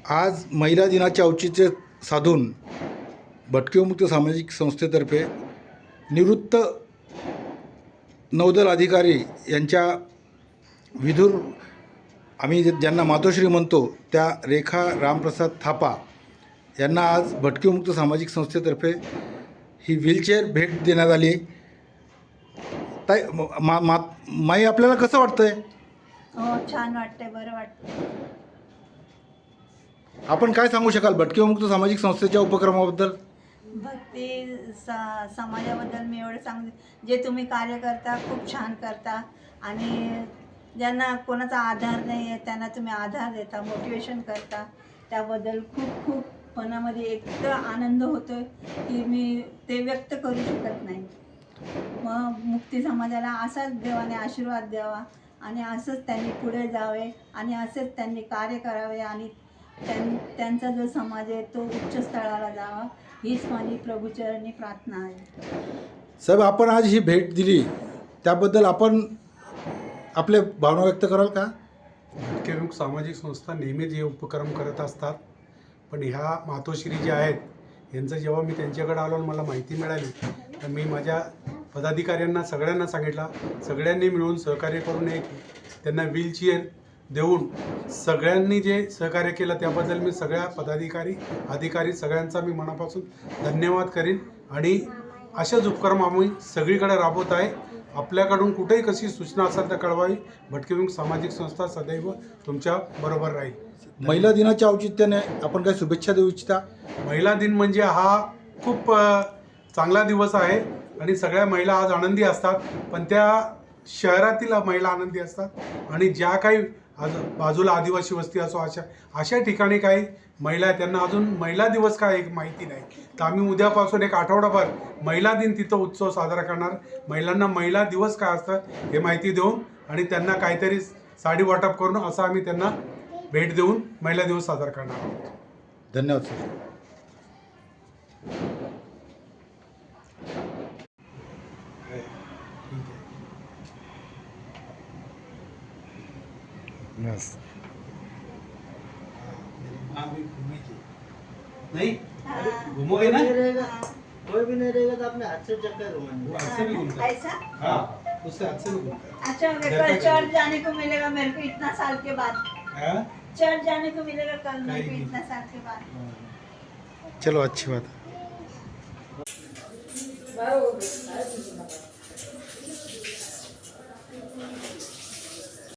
आज महिला दिनाचे औचित्य साधून भटकेमुक्त सामाजिक संस्थेतर्फे निवृत्त नौदल अधिकारी यांच्या विधुर आम्ही ज्यांना मातोश्री म्हणतो त्या रेखा रामप्रसाद थापा यांना आज भटकेमुक्त सामाजिक संस्थेतर्फे ही व्हीलचेअर भेट देण्यात आली. ताई माई आपल्याला कसं वाटतंय? हो, छान वाटतंय, बरं वाटतं. आपण काय सांगू शकाल भटकेमुक्त सामाजिक संस्थेच्या उपक्रमाबद्दल? भक्ती समाजाबद्दल मी एवढं सांगते, जे तुम्ही कार्य करता खूप छान करता आणि ज्यांना कोणाचा आधार नाही आहे त्यांना तुम्ही आधार देता, मोटिवेशन करता. त्याबद्दल खूप खूप मनामध्ये इतका आनंद होतो की मी ते व्यक्त करू शकत नाही. मग मुक्ती समाजाला असाच देवाने आशीर्वाद द्यावा आणि असंच त्यांनी पुढे जावे आणि असंच त्यांनी कार्य करावे आणि त्यांचा जो समाज आहे तो उच्च स्थळाला जावा, हीच माझी प्रभूचरणी प्रार्थना आहे. साहेब, आपण आज ही भेट दिली त्याबद्दल आपण आपले भावना व्यक्त कराल का? भटकेमुक्त सामाजिक संस्था नेहमीच हे उपक्रम करत असतात, पण ह्या मातोश्री जे आहेत यांचं जेव्हा मी त्यांच्याकडे आलो आणि मला माहिती मिळाली तर मी माझ्या पदाधिकाऱ्यांना सगळ्यांना सांगितलं, सगळ्यांनी मिळून सहकार्य करून एक त्यांना व्हीलचेअर देऊन सगळ्यांनी जे सहकार्य केलं त्याबद्दल मी सगळ्या पदाधिकारी अधिकारी सगळ्यांचा मी मनापासून धन्यवाद करीन. आणि असेच उपक्रम आम्ही सगळीकडे राबवत आहे. आपल्याकडून कुठेही कशी सूचना असेल तर कळवावी. भटकेमुक्त सामाजिक संस्था सदैव तुमच्या बरोबर राहील. महिला दिनाच्या औचित्याने आपण काय शुभेच्छा देऊ इच्छिता? महिला दिन म्हणजे हा खूप चांगला दिवस आहे आणि सगळ्या महिला आज आनंदी असतात, पण त्या शहरातील महिला आनंदी असतात आणि ज्या काही आज बाजूला आदिवासी वस्ती असो अशा ठिकाणी काही महिला आहेत त्यांना अजून महिला दिवस काय एक माहिती नाही. तर आम्ही उद्यापासून एक आठवडाभर महिला दिन तिथं उत्सव साजरा करणार. महिलांना महिला दिवस काय असतं हे माहिती देऊन आणि त्यांना काहीतरी साडी वाटप करून असं आम्ही त्यांना भेट देऊन महिला दिवस साजरा करणार आहोत. धन्यवाद सर. Yes. नहीं घूमोगे ना? कोई भी नहीं रहेगा तो अपने हाथ से चक्कर घुमाएंगे. ऐसे भी घूमता है. ऐसा? हाँ, उससे हाथ से भी घूमता है. अच्छा, कल चर्च जाने को मिलेगा मेरे को इतना साल के बाद. हाँ? चर्च जाने को मिलेगा कल मेरे को इतना साल के बाद. चलो, अच्छी बात है.